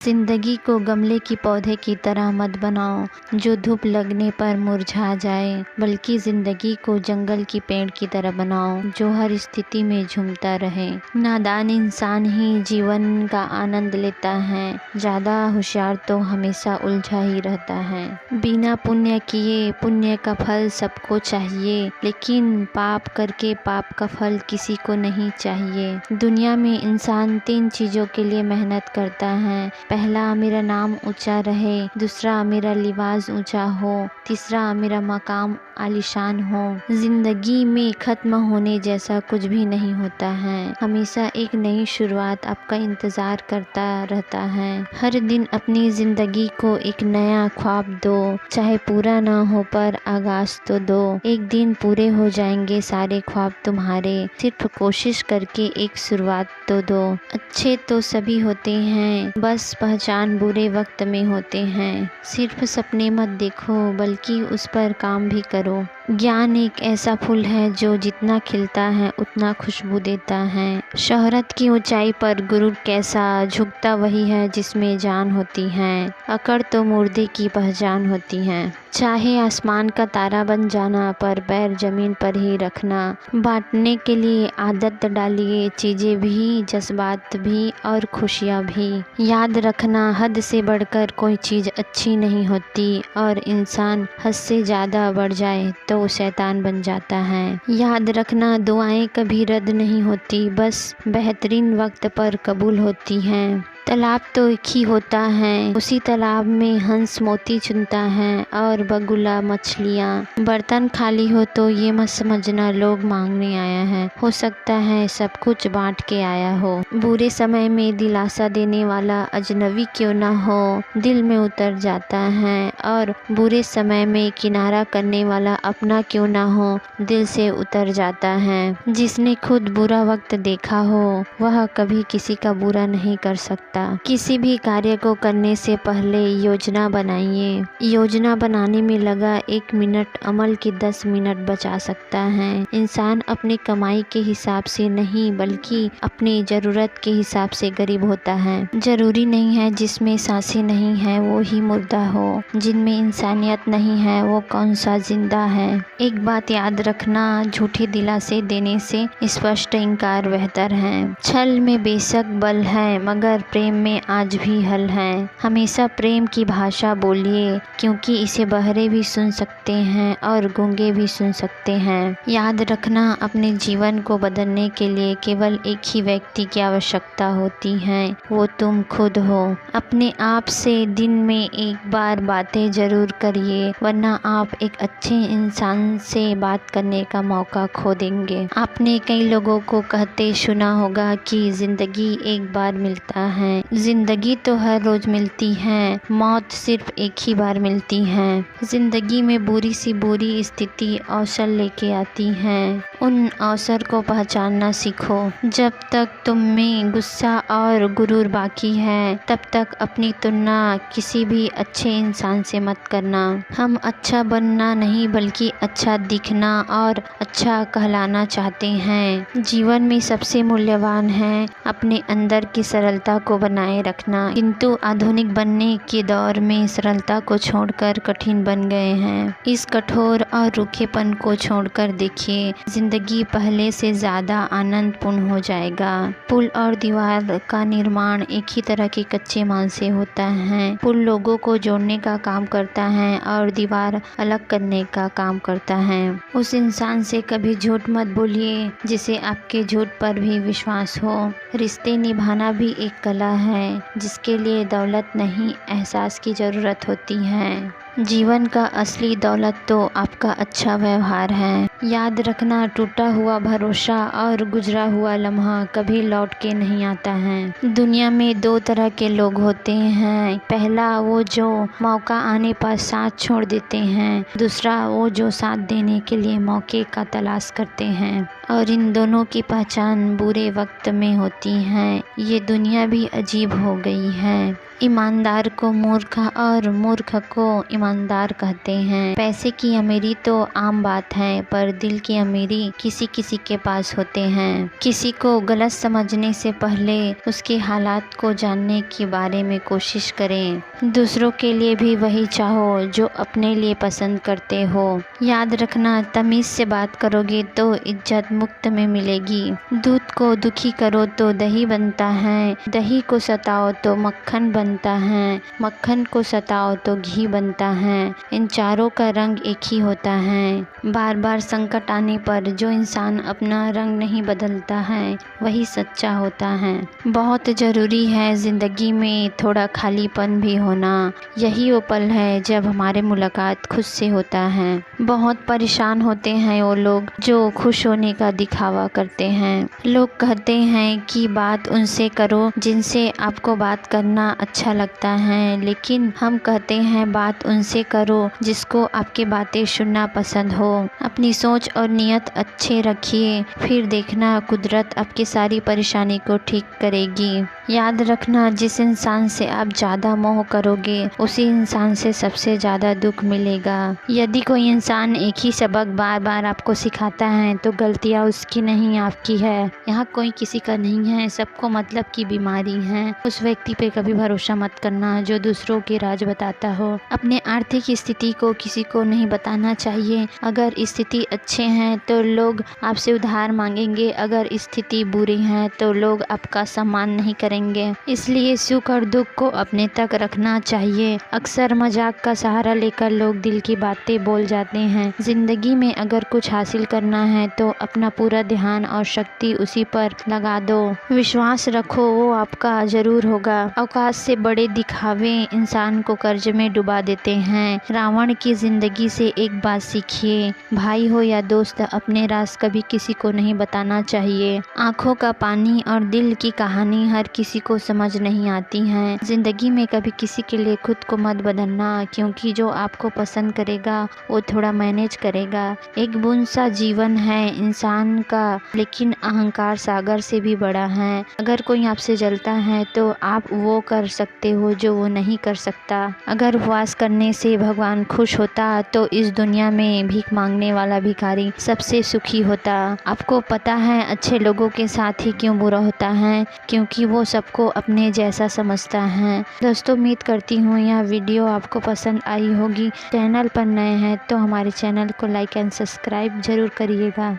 जिंदगी को गमले की पौधे की तरह मत बनाओ जो धूप लगने पर मुरझा जाए, बल्कि जिंदगी को जंगल की पेड़ की तरह बनाओ जो हर स्थिति में झूमता रहे। नादान इंसान ही जीवन का आनंद लेता है, ज़्यादा होशियार तो हमेशा उलझा ही रहता है। बिना पुण्य किए पुण्य का फल सबको चाहिए, लेकिन पाप करके पाप का फल किसी को नहीं चाहिए। दुनिया में इंसान 3 चीज़ों के लिए मेहनत करता है। पहला, मेरा नाम ऊंचा रहे। दूसरा, मेरा लिबास ऊंचा हो। तीसरा, मेरा मकाम आलीशान हो। जिंदगी में खत्म होने जैसा कुछ भी नहीं होता है। हमेशा एक नई शुरुआत आपका इंतजार करता रहता है। हर दिन अपनी जिंदगी को एक नया ख्वाब दो, चाहे पूरा ना हो पर आगाज तो दो। एक दिन पूरे हो जाएंगे सारे ख्वाब तुम्हारे, सिर्फ कोशिश करके एक शुरुआत तो दो। अच्छे तो सभी होते हैं, बस पहचान बुरे वक्त में होते हैं। सिर्फ सपने मत देखो, बल्कि उस पर काम भी करो। ज्ञान एक ऐसा फूल है जो जितना खिलता है उतना खुशबू देता है। शोहरत की ऊंचाई पर गुरूर कैसा, झुकता वही है जिसमें जान होती है। अकड़ तो मुर्दे की पहचान होती है। चाहे आसमान का तारा बन जाना, पर पैर जमीन पर ही रखना। बांटने के लिए आदत डालिए, चीज़ें भी, जज्बात भी और खुशियाँ भी। याद रखना, हद से बढ़कर कोई चीज़ अच्छी नहीं होती, और इंसान हद से ज़्यादा बढ़ जाए तो शैतान बन जाता है। याद रखना, दुआएं कभी रद्द नहीं होती, बस बेहतरीन वक्त पर कबूल होती हैं। तालाब तो एक ही होता है, उसी तालाब में हंस मोती चुनता है और बगुला मछलियाँ। बर्तन खाली हो तो ये मत समझना लोग मांगने आया है, हो सकता है सब कुछ बांट के आया हो। बुरे समय में दिलासा देने वाला अजनबी क्यों ना हो, दिल में उतर जाता है, और बुरे समय में किनारा करने वाला अपना क्यों ना हो, दिल से उतर जाता है। जिसने खुद बुरा वक्त देखा हो, वह कभी किसी का बुरा नहीं कर सकता। किसी भी कार्य को करने से पहले योजना बनाइए। योजना बनाने में लगा 1 मिनट अमल के 10 मिनट बचा सकता है। इंसान अपनी कमाई के हिसाब से नहीं, बल्कि अपनी ज़रूरत के हिसाब से गरीब होता है। जरूरी नहीं है जिसमें सांसें नहीं है वो ही मुर्दा हो, जिनमें इंसानियत नहीं है वो कौन सा जिंदा है। एक बात याद रखना, झूठे दिलासे देने से स्पष्ट इनकार बेहतर है। छल में बेशक बल है, मगर प्रेम में आज भी हल है। हमेशा प्रेम की भाषा बोलिए, क्योंकि इसे बहरे भी सुन सकते हैं और गूंगे भी सुन सकते हैं। याद रखना, अपने जीवन को बदलने के लिए केवल एक ही व्यक्ति की आवश्यकता होती है, वो तुम खुद हो। अपने आप से दिन में एक बार बातें जरूर करिए, वरना आप एक अच्छे इंसान से बात करने का मौका खो देंगे। आपने कई लोगों को कहते सुना होगा कि जिंदगी एक बार मिलता है। जिंदगी तो हर रोज मिलती है, मौत सिर्फ एक ही बार मिलती है। जिंदगी में बुरी सी बुरी स्थिति अवसर लेके आती है, उन अवसर को पहचानना सीखो। जब तक तुम में गुस्सा और गुरूर बाकी है, तब तक अपनी तुलना किसी भी अच्छे इंसान से मत करना। हम अच्छा बनना नहीं, बल्कि अच्छा दिखना और अच्छा कहलाना चाहते हैं। जीवन में सबसे मूल्यवान है अपने अंदर की सरलता को बनाए रखना, किंतु आधुनिक बनने के दौर में सरलता को छोड़कर कठिन बन गए हैं। इस कठोर और रूखेपन को छोड़कर देखिए, जिंदगी पहले से ज़्यादा आनंदपूर्ण हो जाएगा। पुल और दीवार का निर्माण एक ही तरह के कच्चे माल से होता है। पुल लोगों को जोड़ने का काम करता है और दीवार अलग करने का काम करता है। उस इंसान से कभी झूठ मत बोलिए जिसे आपके झूठ पर भी विश्वास हो। रिश्ते निभाना भी एक कला है, जिसके लिए दौलत नहीं, एहसास की ज़रूरत होती है। जीवन का असली दौलत तो आपका अच्छा व्यवहार है। याद रखना, टूटा हुआ भरोसा और गुजरा हुआ लम्हा कभी लौट के नहीं आता है। दुनिया में 2 तरह के लोग होते हैं, पहला वो जो मौका आने पर साथ छोड़ देते हैं, दूसरा वो जो साथ देने के लिए मौके का तलाश करते हैं, और इन दोनों की पहचान बुरे वक्त में होती है। ये दुनिया भी अजीब हो गई है। ईमानदार को मूर्ख और मूर्ख को ईमानदार कहते हैं। पैसे की अमीरी तो आम बात है, पर दिल की अमीरी किसी किसी के पास होते हैं। किसी को गलत समझने से पहले उसके हालात को जानने के बारे में कोशिश करें। दूसरों के लिए भी वही चाहो जो अपने लिए पसंद करते हो। याद रखना, तमीज़ से बात करोगे तो इज्जत मुफ्त में मिलेगी। दूध को दुखी करो तो दही बनता है, दही को सताओ तो मक्खन बनता है, मक्खन को सताओ तो घी बनता है। इन चारों का रंग एक ही होता है। बार बार संकट आने पर जो इंसान अपना रंग नहीं बदलता है वही सच्चा होता है। बहुत ज़रूरी है ज़िंदगी में थोड़ा खालीपन भी होना। यही वो पल है जब हमारे मुलाकात खुद से होता है। बहुत परेशान होते हैं वो लोग जो खुश होने का दिखावा करते हैं। लोग कहते हैं कि बात उनसे करो जिनसे आपको बात करना अच्छा लगता है, लेकिन हम कहते हैं बात उनसे करो जिसको आपकी बातें सुनना पसंद हो। अपनी सोच और नियत अच्छे रखिए, फिर देखना कुदरत आपकी सारी परेशानी को ठीक करेगी। याद रखना, जिस इंसान से आप ज़्यादा मोह करोगे उसी इंसान से सबसे ज़्यादा दुख मिलेगा। यदि कोई इंसान एक ही सबक बार बार आपको सिखाता है तो गलतियाँ उसकी नहीं आपकी है। यहाँ कोई किसी का नहीं है, सबको मतलब की बीमारी है। उस व्यक्ति पे कभी भरोसा मत करना जो दूसरों के राज बताता हो। अपने आर्थिक स्थिति को किसी को नहीं बताना चाहिए। अगर स्थिति अच्छे हैं तो लोग आपसे उधार मांगेंगे, अगर स्थिति बुरी है तो लोग आपका सम्मान नहीं करेंगे। इसलिए सुख और दुख को अपने तक रखना चाहिए। अक्सर मजाक का सहारा लेकर लोग दिल की बातें बोल जाते हैं। जिंदगी में अगर कुछ हासिल करना है तो अपना पूरा ध्यान और शक्ति उसी पर लगा दो। विश्वास रखो, वो आपका जरूर होगा। औकात से बड़े दिखावे इंसान को कर्ज में डुबा देते हैं। रावण की जिंदगी से एक बात सीखिए, भाई हो या दोस्त, अपने राज कभी किसी को नहीं बताना चाहिए। आंखों का पानी और दिल की कहानी हर किसी को समझ नहीं आती हैं। जिंदगी में कभी किसी के लिए खुद को मत बदलना, क्योंकि जो आपको पसंद करेगा वो थोड़ा मैनेज करेगा। एक बूंद सा जीवन है इंसान का, लेकिन अहंकार सागर से भी बड़ा है। अगर कोई आपसे जलता है तो आप वो कर सकते हो जो वो नहीं कर सकता। अगर उपवास करने से भगवान खुश होता तो इस दुनिया में भीख मांगने वाला भिखारी सबसे सुखी होता। आपको पता है अच्छे लोगों के साथ ही क्यों बुरा होता है? क्योंकि वो सबको अपने जैसा समझता है। दोस्तों, उम्मीद करती हूँ यह वीडियो आपको पसंद आई होगी। चैनल पर नए हैं तो हमारे चैनल को लाइक एंड सब्सक्राइब जरूर करिएगा।